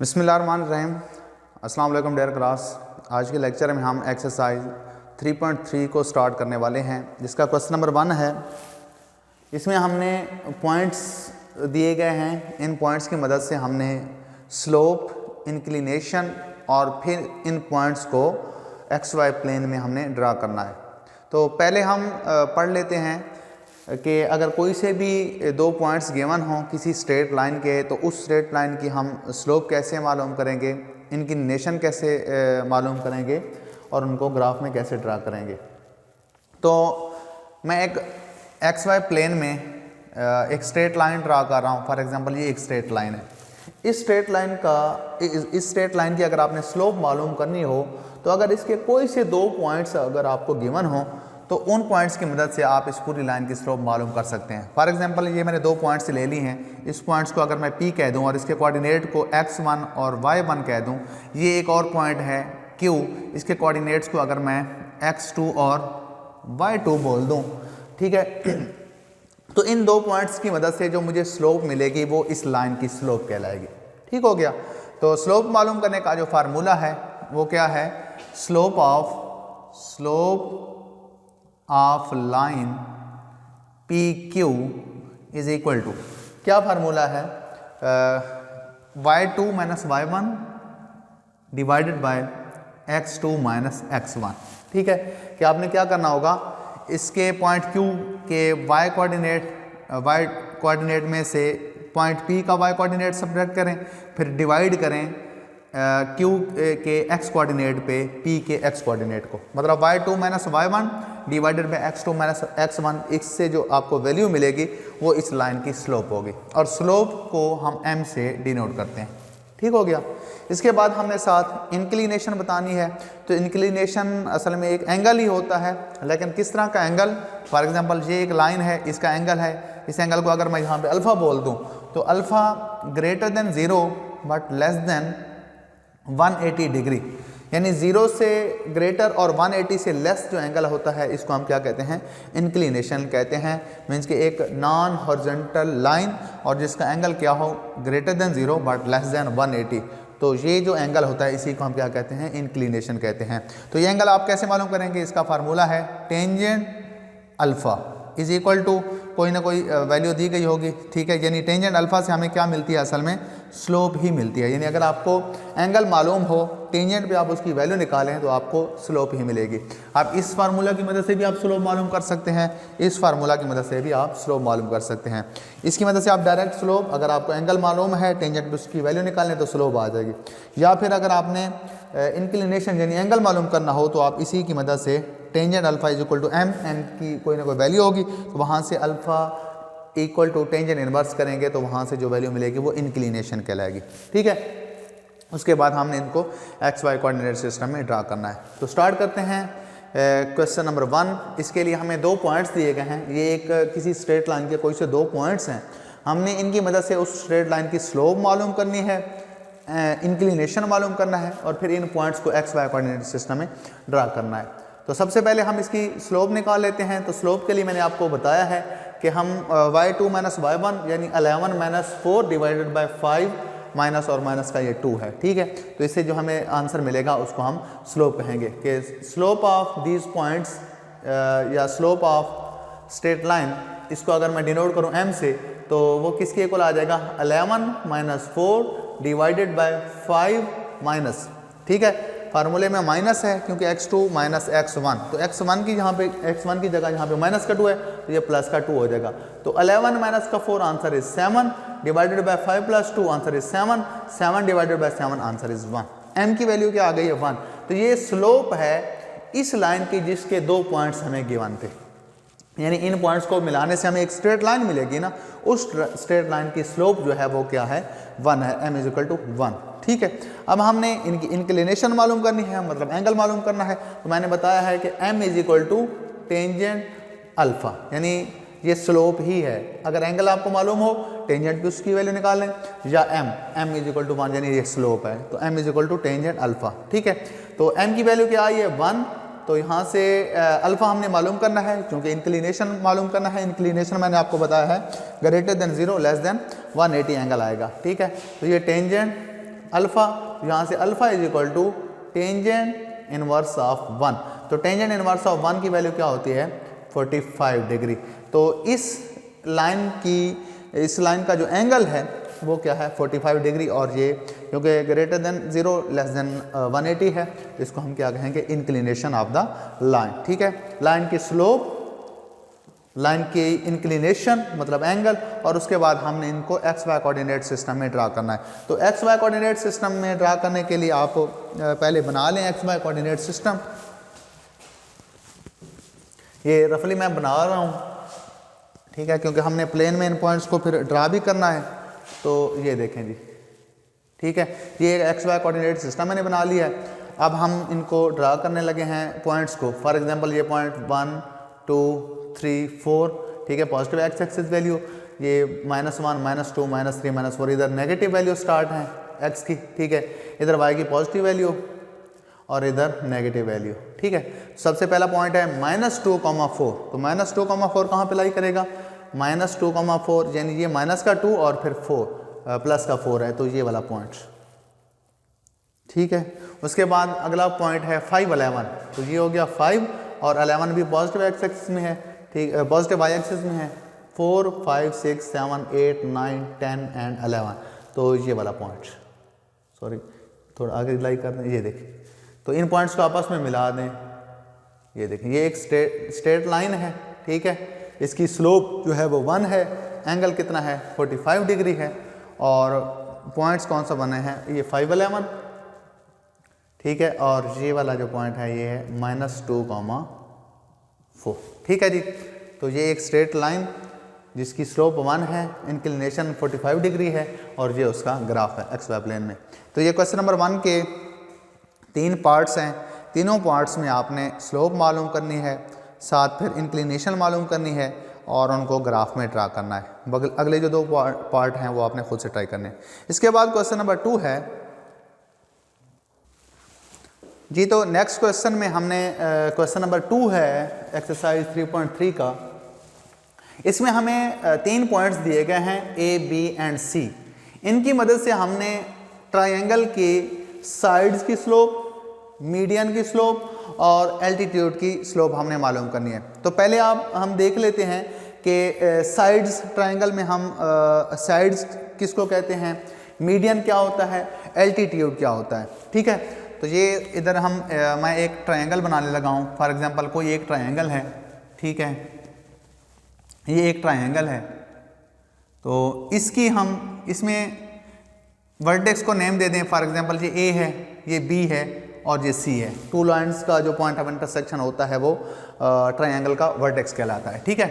बिस्मिल्लाहिर्रहमानिर्रहीम। अस्सलाम वालेकुम डियर क्लास। आज के लेक्चर में हम एक्सरसाइज 3.3 को स्टार्ट करने वाले हैं, जिसका क्वेश्चन नंबर 1 है। इसमें हमने पॉइंट्स दिए गए हैं। इन पॉइंट्स की मदद से हमने स्लोप, इंक्लिनेशन और फिर इन पॉइंट्स को एक्स वाई प्लेन में हमने ड्रा करना है। तो पहले हम पढ़ लेते हैं कि अगर कोई से भी दो पॉइंट्स गिवन हों किसी स्ट्रेट लाइन के, तो उस स्ट्रेट लाइन की हम स्लोप कैसे मालूम करेंगे, इंक्लिनेशन कैसे मालूम करेंगे और उनको ग्राफ में कैसे ड्रा करेंगे। तो मैं एक एक्स वाई प्लेन में एक स्ट्रेट लाइन ड्रा कर रहा हूँ। फॉर एग्जांपल ये एक स्ट्रेट लाइन है। इस स्ट्रेट लाइन की अगर आपने स्लोप मालूम करनी हो, तो अगर इसके कोई से दो पॉइंट्स अगर आपको गिवन हो, तो उन पॉइंट्स की मदद से आप इस पूरी लाइन की स्लोप मालूम कर सकते हैं। फॉर एग्जांपल ये मैंने दो पॉइंट्स ले ली हैं। इस पॉइंट्स को अगर मैं P कह दूं और इसके कोऑर्डिनेट को x1 और y1 कह दूं, ये एक और पॉइंट है Q, इसके कोऑर्डिनेट्स को अगर मैं x2 और y2 बोल दूं, ठीक है। तो इन दो पॉइंट्स की मदद से जो मुझे स्लोप मिलेगी वो इस लाइन की स्लोप कहलाएगी। ठीक हो गया। तो स्लोप मालूम करने का जो फार्मूला है वो क्या है, slope of line P Q is equal to, क्या फार्मूला है, y2 minus y1 divided by x2 minus x1। ठीक है। कि आपने क्या करना होगा, इसके पॉइंट Q के y कोऑर्डिनेट में से पॉइंट P का y कोऑर्डिनेट सब्ट्रैक्ट करें, फिर डिवाइड करें Q के x कोऑर्डिनेट पे P के x कोऑर्डिनेट को, मतलब y2 minus y1 divided by x2 minus x1। इससे जो आपको वैल्यू मिलेगी वो इस लाइन की स्लोप होगी, और स्लोप को हम m से डिनोट करते हैं। ठीक हो गया। इसके बाद हमने साथ इंक्लिनेशन बतानी है। तो इंक्लिनेशन असल में एक एंगल ही होता है, लेकिन किस तरह का एंगल। फॉर एग्जांपल ये एक लाइन है, इसका एंगल है, इस एंगल को अगर मैं यहाँ पे अल्फ़ा बोल दूँ, तो alpha greater than 0 but less than 180 degree, यानी 0 से ग्रेटर और 180 से लेस जो एंगल होता है, इसको हम क्या कहते हैं, इंक्लिनेशन कहते हैं। मीन्स कि एक नॉन हॉरिजॉन्टल लाइन और जिसका एंगल क्या हो, greater than 0 but less than 180, तो ये जो एंगल होता है इसी को हम क्या कहते हैं, इंक्लिनेशन कहते हैं। तो ये एंगल आप कैसे मालूम करेंगे, इसका फार्मूला है tangent alpha is equal to कोई ना कोई वैल्यू दी गई होगी। ठीक है। यानी टेंजेंट अल्फ़ा से हमें क्या मिलती है, असल में स्लोप ही मिलती है। यानी अगर आपको एंगल मालूम हो, टेंजेंट पे आप उसकी वैल्यू निकालें तो आपको स्लोप ही मिलेगी। आप इस फार्मूला की मदद से भी आप स्लोप मालूम कर सकते हैं, इस फार्मूला की मदद से भी आप स्लोप मालूम कर सकते हैं। इसकी मदद से आप डायरेक्ट स्लोप, अगर आपको एंगल मालूम है, टेंजेंट पे उसकी वैल्यू निकालें तो स्लोप आ जाएगी। या फिर अगर आपने इंक्लिनेशन यानी एंगल मालूम करना हो, तो आप इसी की मदद से tangent alpha is equal to M की कोई ना कोई वैल्यू होगी, तो वहाँ से alpha equal to tangent inverse करेंगे, तो वहाँ से जो वैल्यू मिलेगी वो इंक्लिनेशन कहलाएगी। ठीक है। उसके बाद हमने इनको एक्स वाई कोऑर्डिनेट सिस्टम में ड्रा करना है। तो स्टार्ट करते हैं क्वेश्चन नंबर 1। इसके लिए हमें दो पॉइंट्स दिए गए हैं। ये एक किसी स्ट्रेट लाइन के कोई से दो पॉइंट्स हैं। हमने इनकी मदद से उस स्ट्रेट लाइन की स्लोप मालूम करनी है, इंक्लिनेशन मालूम करना है, और फिर इन पॉइंट्स को एक्स वाई कोऑर्डिनेट सिस्टम में ड्रा करना है। तो सबसे पहले हम इसकी स्लोप निकाल लेते हैं। तो स्लोप के लिए मैंने आपको बताया है कि हम y2 माइनस y1 यानी 11 माइनस 4 डिवाइडेड बाय 5 माइनस और माइनस का ये 2 है। ठीक है। तो इससे जो हमें आंसर मिलेगा उसको हम स्लोप कहेंगे कि स्लोप ऑफ दीज पॉइंट्स या स्लोप ऑफ स्ट्रेट लाइन, इसको अगर मैं डिनोट करूँ m से, तो वो किसके इक्वल आ जाएगा, 11 माइनस 4 डिवाइडेड बाय 5 माइनस। ठीक है। फार्मूले में माइनस है क्योंकि x2 माइनस x1, तो x1 की यहाँ पे x1 की जगह यहाँ पे माइनस का 2 है, तो ये प्लस का 2 हो जाएगा। तो 11 माइनस का 4 answer is 7 divided by 5 plus 2 answer is 7, 7 divided by 7 answer is 1। m की वैल्यू क्या आ गई है, 1। तो ये स्लोप है इस लाइन की जिसके दो पॉइंट्स हमें गिवन थे। यानी इन पॉइंट्स को मिलाने से हमें एक स्ट्रेट लाइन मिलेगी ना, उस स्ट्रेट लाइन की स्लोप जो है वो क्या है, 1 है, m इज इक्वल टू 1। ठीक है। अब हमने इनकी इंक्लिनेशन मालूम करनी है, मतलब एंगल मालूम करना है। तो मैंने बताया है कि m is equal to tangent alpha, यानी ये स्लोप ही है। अगर एंगल आपको मालूम हो, टेंजेंट पे उसकी वैल्यू निकाल लें, या m इज इक्वल टू 1 यानी ये स्लोप है, तो m is equal to tangent alpha. ठीक है। तो m की वैल्यू क्या आई है, 1। तो यहाँ से अल्फ़ा हमने मालूम करना है, क्योंकि इंक्लिनेशन मालूम करना है। इंक्लिनेशन मैंने आपको बताया है greater than 0 less than 180 angle आएगा। ठीक है। तो ये टेंजेंट अल्फ़ा, यहाँ से alpha is equal to tangent inverse of 1। तो टेंजेंट इनवर्स ऑफ 1 की वैल्यू क्या होती है 45 डिग्री। तो इस लाइन का जो एंगल है वो क्या है 45 डिग्री, और ये क्योंकि ग्रेटर देन 0 लेस देन 180 है, इसको हम क्या कहेंगे इंक्लिनेशन ऑफ द लाइन। ठीक है, लाइन की स्लोप, लाइन की इंक्लिनेशन मतलब एंगल, और उसके बाद हमने इनको एक्स वाई कोऑर्डिनेट सिस्टम में ड्रा करना है। तो एक्स वाई कोऑर्डिनेट सिस्टम में ड्रा करने के लिए आप पहले बना लें एक्स वाई कोऑर्डिनेट सिस्टम। ये रफली मैं बना रहा हूँ, ठीक है, क्योंकि हमने प्लेन में इन पॉइंट्स को फिर ड्रा भी करना है। तो ये देखें जी, ठीक है, ये एक्स वाई कोऑर्डिनेट सिस्टम मैंने बना लिया है। अब हम इनको ड्रा करने लगे हैं पॉइंट्स को। फॉर एग्जांपल ये पॉइंट 1 2 3 4, ठीक है, पॉजिटिव एक्स एक्सिस वैल्यू, ये -1 -2 -3 -4, इधर नेगेटिव वैल्यू स्टार्ट है एक्स की, ठीक है, इधर वाई की पॉजिटिव वैल्यू और इधर नेगेटिव वैल्यू। ठीक है, सबसे पहला पॉइंट है -2, 4। तो -2, 4 कहाँ पे लाई करेगा -2, 4, यानी ये माइनस का 2 और फिर 4 प्लस का 4 है, तो ये वाला पॉइंट। ठीक है, उसके बाद अगला पॉइंट है 5 11। तो ये हो गया 5 और 11 भी पॉजिटिव एक्स एक्सिस में है, ठीक, पॉजिटिव वाई एक्सिस में है। 4 5 6 7 8 9 10 एंड 11, तो ये वाला पॉइंट, सॉरी थोड़ा आगे लाई कर दें, ये देखिए। तो इन पॉइंट्स को आपस में मिला दें, ये देखें, ये एक स्ट्रेट लाइन है, ठीक है, इसकी स्लोप जो है वो 1 है, एंगल कितना है 45 डिग्री है, और पॉइंट्स कौन सा बने हैं ये 5 11, ठीक है, और ये वाला जो पॉइंट है ये है -2, 4। ठीक है जी, तो ये एक स्ट्रेट लाइन जिसकी स्लोप 1 है, इंक्लिनेशन 45 डिग्री है, और ये उसका ग्राफ है एक्स वाई प्लेन में। तो ये क्वेश्चन नंबर 1 के 3 पार्ट्स हैं। तीनों पार्ट्स में आपने स्लोप मालूम करनी है, साथ फिर इंक्लिनेशन मालूम करनी है, और उनको ग्राफ में ड्रा करना है। अगले जो 2 पार्ट हैं वो आपने खुद से ट्राई करने हैं। इसके बाद क्वेश्चन नंबर 2 है जी। तो नेक्स्ट क्वेश्चन में हमने क्वेश्चन नंबर 2 है एक्सरसाइज 3.3 का। इसमें हमें 3 पॉइंट्स दिए गए हैं ए, बी एंड सी। इनकी मदद से हमने ट्रायंगल के साइड्स की स्लोप, मीडियन की स्लोप और एल्टीट्यूड की स्लोप हमने मालूम करनी है। तो पहले हम देख लेते हैं कि साइड्स, ट्रायंगल में हम साइड्स किसको कहते हैं, मीडियन क्या होता है, एल्टीट्यूड क्या होता है। ठीक है, तो ये इधर मैं एक ट्रायंगल बनाने लगा हूँ। फॉर एग्जांपल कोई एक ट्रायंगल है, ठीक है, ये एक ट्रायंगल है, तो इसमें वर्टेक्स को नेम दे दें। फॉर एग्जांपल ये ए है, ये बी है और ये सी है। 2 लाइंस का जो पॉइंट ऑफ इंटरसेक्शन होता है वो ट्रायंगल का वर्टेक्स कहलाता है। ठीक है,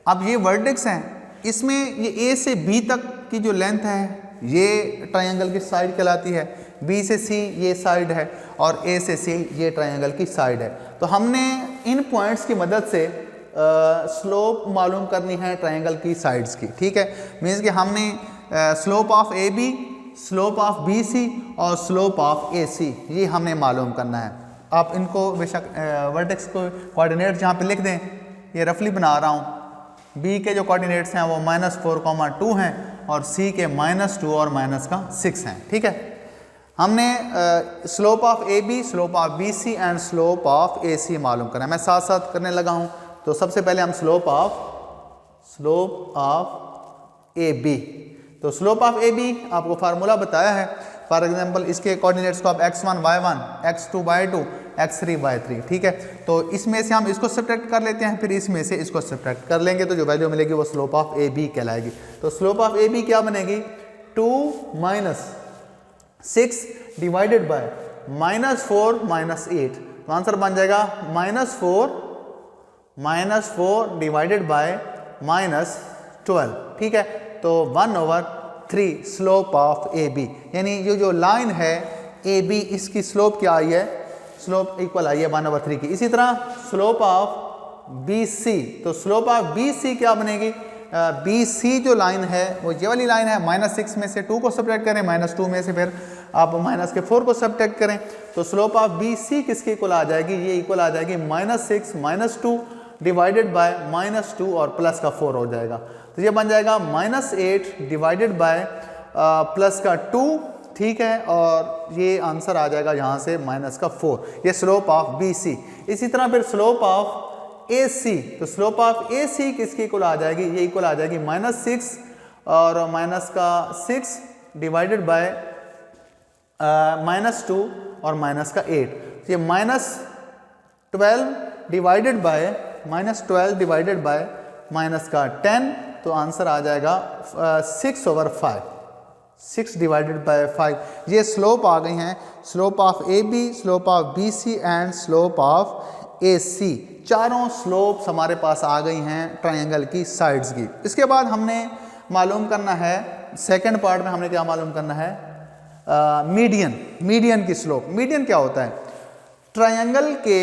अब ये वर्टेक्स हैं, इसमें ये ए से बी तक की जो लेंथ है ये ट्रायंगल की साइड कहलाती है, बी से सी ये साइड है, और ए से सी ये ट्रायंगल की साइड है। तो हमने इन पॉइंट्स की मदद से स्लोप मालूम करनी है ट्रायंगल की साइड्स की। ठीक है, मीन्स कि हमने slope of A B, slope of B C और स्लोप ऑफ ए सी ये हमने मालूम करना है। आप इनको बेशक वर्टेक्स को कोऑर्डिनेट जहाँ पे लिख दें, ये रफली बना रहा हूँ। बी के जो कोऑर्डिनेट्स हैं वो -4, 2 हैं, और सी के -2 और -6 हैं। ठीक है, हमने slope of A B, slope of B C and slope of A C मालूम करना है। मैं साथ साथ करने लगा हूँ। तो सबसे पहले हम स्लोप ऑफ ए बी, तो स्लोप ऑफ ए बी आपको फार्मूला बताया है। फॉर एग्जांपल इसके कोऑर्डिनेट्स को आप x1 y1, x2 y2, x3 y3, ठीक है, तो इसमें से हम इसको सब्ट्रैक्ट कर लेते हैं, फिर इसमें से इसको सब्ट्रैक्ट कर लेंगे, तो जो वैल्यू मिलेगी वो स्लोप ऑफ ए बी कहलाएगी। तो स्लोप ऑफ ए बी क्या बनेगी 2 - 6 डिवाइडेड बाय -4 -8, तो आंसर बन जाएगा -4 डिवाइडेड बाय -12। ठीक है, तो 1/3 स्लोप ऑफ ए बी, यानी ये जो लाइन है ए बी, इसकी स्लोप क्या आई है, स्लोप इक्वल आई है 1/3 की। इसी तरह स्लोप ऑफ बी सी, तो स्लोप ऑफ बी सी क्या बनेगी, बी सी जो लाइन है वो ये वाली लाइन है। -6 में से 2 को सब्ट्रैक्ट करें, -2 में से फिर आप -4 को सब्ट्रैक्ट करें, तो स्लोप ऑफ बी सी किसके इक्वल आ जाएगी, ये इक्वल आ जाएगी -6 -2 डिवाइडेड बाय -2 और प्लस का 4 हो जाएगा। तो ये बन जाएगा -8 डिवाइडेड बाय प्लस का 2 ठीक है, और ये आंसर आ जाएगा यहाँ से -4, ये स्लोप ऑफ BC। इसी तरह फिर स्लोप ऑफ AC, तो स्लोप ऑफ AC किसकी इक्वल आ जाएगी, ये इक्वल आ जाएगी -6 और -6 डिवाइडेड बाय -2 और -8, ये -12 डिवाइडेड बाय -10, तो आंसर आ जाएगा 6/5, 6 डिवाइडेड बाय 5। ये स्लोप आ गई हैं, slope of AB, slope of BC and slope of AC। चारों स्लोप्स हमारे पास आ गई हैं ट्रायंगल की साइड्स की। इसके बाद हमने मालूम करना है, सेकंड पार्ट में हमने क्या मालूम करना है, मीडियन की स्लोप। मीडियन क्या होता है, ट्रायंगल के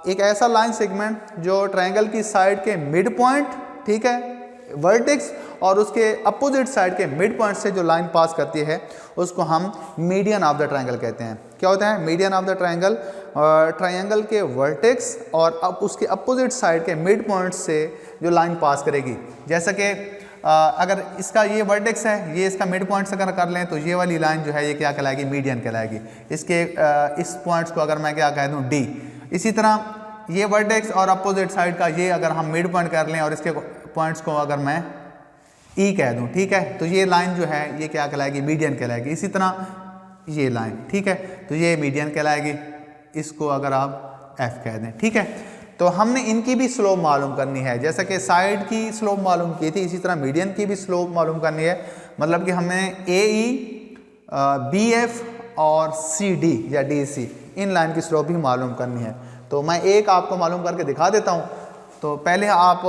एक ऐसा लाइन सेगमेंट जो ट्रायंगल की साइड के मिड पॉइंट, ठीक है, वर्टेक्स और उसके अपोजिट साइड के मिड पॉइंट से जो लाइन पास करती है उसको हम मीडियन ऑफ द ट्रायंगल कहते हैं। क्या होता है median of the triangle, triangle के वर्टेक्स और अब उसके अपोजिट साइड के मिड पॉइंट से जो लाइन पास करेगी। जैसा कि अगर इसका ये वर्टेक्स है, ये इसका मिड पॉइंट से अगर कर लें तो ये वाली लाइन जो है ये क्या कहलाएगी, मीडियन कहलाएगी। इसके इस पॉइंट्स को अगर मैं क्या कह दूँ, D। इसी तरह ये वर्टेक्स और अपोजिट साइड का ये अगर हम मिड पॉइंट कर लें और इसके पॉइंट्स को अगर मैं E कह दूं, ठीक है, तो ये लाइन जो है ये क्या कहलाएगी, मीडियन कहलाएगी। इसी तरह ये लाइन, ठीक है, तो ये मीडियन कहलाएगी, इसको अगर आप F कह दें, ठीक है। तो हमने इनकी भी स्लोप मालूम करनी है, जैसा कि साइड की स्लोप मालूम की थी, इसी तरह मीडियन की भी स्लोप मालूम करनी है। मतलब कि हमें AE, BF और CD या DC इन लाइन की स्लोप भी मालूम करनी है। तो मैं एक आपको मालूम करके दिखा देता हूँ। तो पहले आप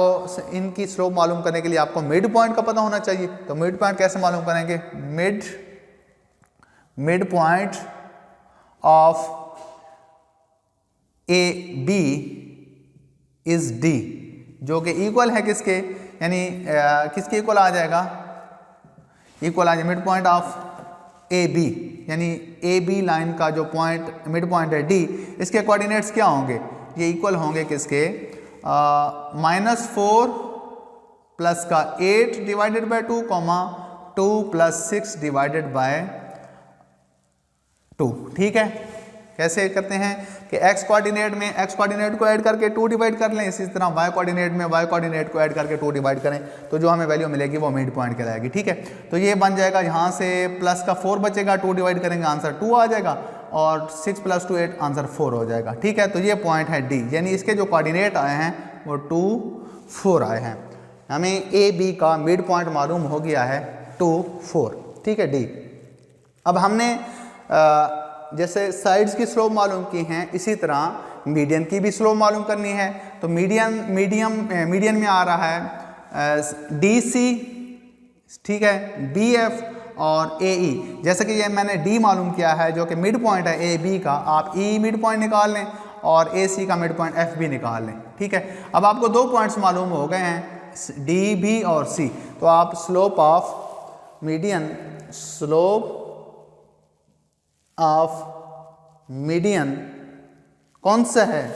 इनकी स्लोप मालूम करने के लिए आपको मिड पॉइंट का पता होना चाहिए। तो मिड पॉइंट कैसे मालूम करेंगे, mid point of AB is D, जो कि इक्वल है किसके, यानी किसके इक्वल आ जाएगा, इक्वल आ जाएगा मिड पॉइंट ऑफ AB, यानी AB लाइन का जो पॉइंट मिड पॉइंट है D, इसके कोऑर्डिनेट्स क्या होंगे, ये इक्वल होंगे किसके, -4 प्लस का 8 divided by 2, 2 plus 6 divided by 2, ठीक है। कैसे करते हैं कि x कोऑर्डिनेट में x कोऑर्डिनेट को ऐड करके 2 डिवाइड कर लें, इसी तरह y कोऑर्डिनेट में y कोऑर्डिनेट को ऐड करके 2 डिवाइड करें, तो जो हमें वैल्यू मिलेगी वो मिड पॉइंट कहलाएगी, ठीक है। तो ये बन जाएगा, यहाँ से प्लस का 4 बचेगा, 2 डिवाइड करेंगे आंसर 2 आ जाएगा, और 6 + 2 8 आंसर 4 हो जाएगा, ठीक है। तो ये पॉइंट है D, यानी इसके जो कोऑर्डिनेट आए हैं वो 2 4 आए हैं। हमें AB का मिड पॉइंट मालूम हो गया है 2 4, ठीक है, D। अब हमने जैसे साइड्स की स्लोप मालूम की हैं, इसी तरह मीडियन की भी स्लोप मालूम करनी है। तो मीडियन में आ रहा है DC, ठीक है, BF और AE। जैसे कि ये मैंने D मालूम किया है जो कि मिड पॉइंट है AB का, आप E मिड पॉइंट निकाल लें और AC का मिड पॉइंट F भी निकाल लें, ठीक है। अब आपको 2 पॉइंट्स मालूम हो गए हैं, D, B और C। तो आप slope of median, slope of median कौन सा है,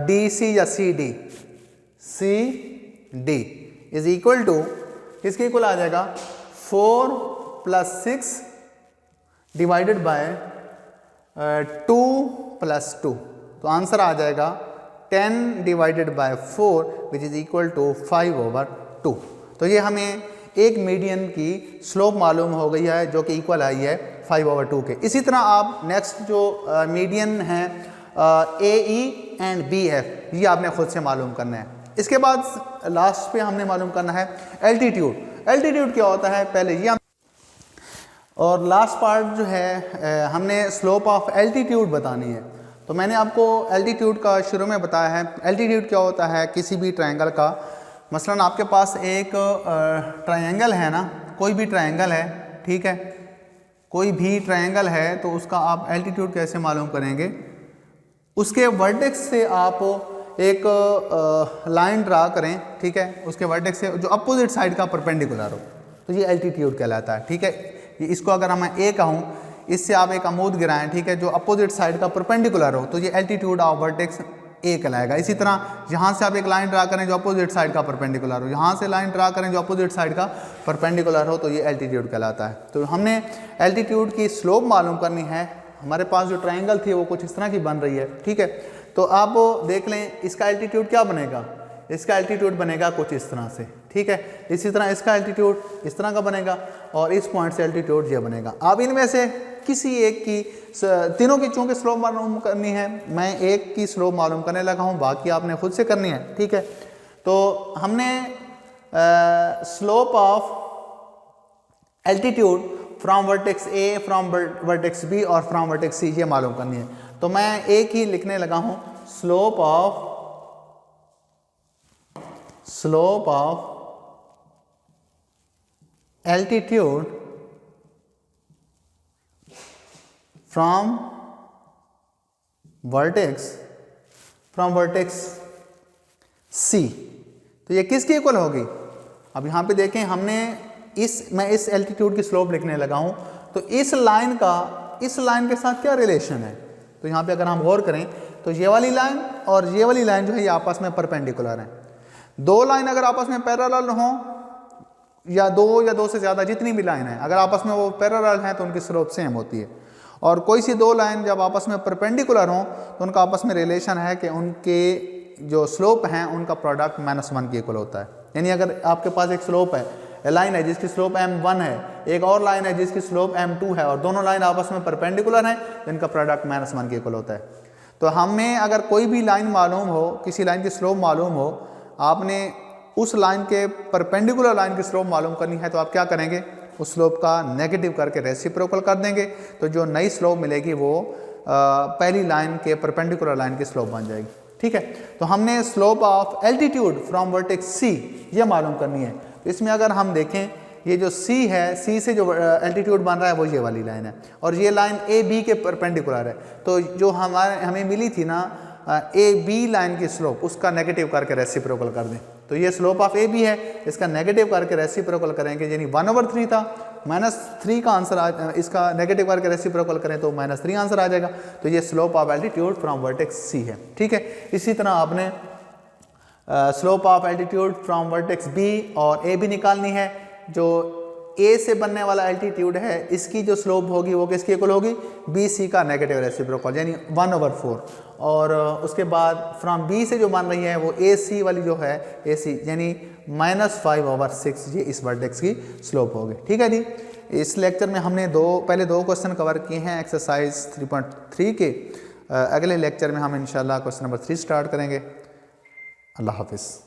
DC या CD, CD is equal to किसके इक्वल आ जाएगा, 4 + 6 डिवाइडेड बाय 2 + 2, तो आंसर आ जाएगा 10 divided by 4 which is equal to 5/2। तो ये हमें एक मीडियन की स्लोप मालूम हो गई है जो कि इक्वल आई है 5/2 के। इसी तरह आप नेक्स्ट जो मीडियन हैं AE एंड BF, ये आपने खुद से मालूम करना है। इसके बाद लास्ट पे हमने मालूम करना है एल्टीट्यूड। एल्टीट्यूड क्या होता है पहले ये और लास्ट पार्ट जो है हमने स्लोप ऑफ एल्टीट्यूड बतानी है। तो मैंने आपको एल्टीट्यूड का शुरू में बताया है। एल्टीट्यूड क्या होता है, किसी भी ट्रायंगल का, मसलन आपके पास एक ट्रायंगल है ना, कोई भी ट्रायंगल है, ठीक है, कोई भी ट्रायंगल है, तो उसका आप एल्टीट्यूड कैसे मालूम करेंगे, उसके वर्टेक्स से आप एक लाइन ड्रा करें, ठीक है, उसके वर्टेक्स से जो अपोजिट साइड का परपेंडिकुलर हो, तो ये एल्टीट्यूड कहलाता है, ठीक है। इसको अगर मैं A कहूँ, इससे आप एक अमूद गिराएं, ठीक है, जो अपोजिट साइड का परपेंडिकुलर हो, तो ये एल्टीट्यूड ऑफ वर्टेक्स ए कहलाएगा। इसी तरह यहाँ से आप एक लाइन ड्रा करें जो अपोजिट साइड का परपेंडिकुलर हो, यहाँ से लाइन ड्रा करें जो अपोजिट साइड का परपेंडिकुलर हो, तो ये एल्टीट्यूड कहलाता है। तो हमने एल्टीट्यूड की स्लोप मालूम करनी है। हमारे पास जो ट्रायंगल थी वो कुछ इस तरह की बन रही है, ठीक है। तो आप देख लें इसका एल्टीट्यूड क्या बनेगा, इसका एल्टीट्यूड बनेगा कुछ इस तरह से, ठीक है। इसी तरह इसका एल्टीट्यूड इस तरह का बनेगा और इस पॉइंट से एल्टीट्यूड ये बनेगा। अब इनमें से किसी एक की, तीनों की चूंकि स्लोप मालूम करनी है, मैं एक की स्लोप मालूम करने लगा हूँ, बाकी आपने खुद से करनी है, ठीक है। तो हमने slope of altitude from vertex A, from vertex B और फ्रॉम वर्टेक्स सी ये मालूम करनी है। तो मैं एक ही लिखने लगा हूँ, slope of altitude from vertex C. तो ये किसकी इक्वल होगी? अब यहाँ पे देखें, मैं इस एल्टीट्यूड की स्लोप लिखने लगा हूँ, तो इस लाइन के साथ क्या रिलेशन है? तो यहाँ पे अगर हम गौर करें तो ये वाली लाइन और ये वाली लाइन जो है ये आपस में परपेंडिकुलर हैं। दो लाइन अगर आपस में पैरेलल हों, या दो से ज़्यादा जितनी भी लाइन है, अगर आपस में वो पैरेलल हैं तो उनकी स्लोप सेम होती है। और कोई सी दो लाइन जब आपस में परपेंडिकुलर हों तो उनका आपस में रिलेशन है कि उनके जो स्लोप हैं उनका प्रोडक्ट -1 के इक्वल होता है। यानी अगर आपके पास एक स्लोप है, लाइन है जिसकी स्लोप m1 है, एक और लाइन है जिसकी स्लोप m2 है, और दोनों लाइन आपस में परपेंडिकुलर हैं, तो इनका प्रोडक्ट -1 के इक्वल होता है। तो हमें अगर कोई भी लाइन मालूम हो, किसी लाइन की स्लोप मालूम हो, आपने उस लाइन के परपेंडिकुलर लाइन की स्लोप मालूम करनी है, तो आप क्या करेंगे, उस स्लोप का नेगेटिव करके रेसिप्रोकल कर देंगे, तो जो नई स्लोप मिलेगी वो पहली लाइन के परपेंडिकुलर लाइन की स्लोप बन जाएगी, ठीक है। तो हमने slope of altitude from vertex C ये मालूम करनी है। तो इसमें अगर हम देखें, ये जो सी है, सी से जो एल्टीट्यूड बन रहा है वो ये वाली लाइन है, और ये लाइन ए बी के परपेंडिकुलर है। तो जो हमें मिली थी ना ए बी लाइन की स्लोप, उसका नेगेटिव करके रेसिप्रोकल कर दें। तो ये स्लोप ऑफ ए बी है, इसका नेगेटिव करके रेसिप्रोकल करेंगे, यानी 1/3 था, -3 का आंसर इसका नेगेटिव करके रेसिप्रोकल करें तो -3 आंसर आ जाएगा। तो ये slope of altitude from vertex C है, ठीक है। इसी तरह आपने slope of altitude from vertex B और ए भी निकालनी है। जो ए से बनने वाला एल्टीट्यूड है, इसकी जो स्लोप होगी वो किसकी इक्वल होगी, बी सी का नेगेटिव रेसिप्रोकल, यानी 1/4। और उसके बाद फ्रॉम बी से जो बन रही है वो ए सी वाली जो है, ए सी यानी -5/6 ये इस वर्टेक्स की स्लोप होगी, ठीक है जी। इस लेक्चर में हमने पहले दो क्वेश्चन कवर किए हैं एक्सरसाइज 3.3 के। अगले लेक्चर में हम इंशाल्लाह क्वेश्चन नंबर 3 स्टार्ट करेंगे। अल्लाह हाफिज़।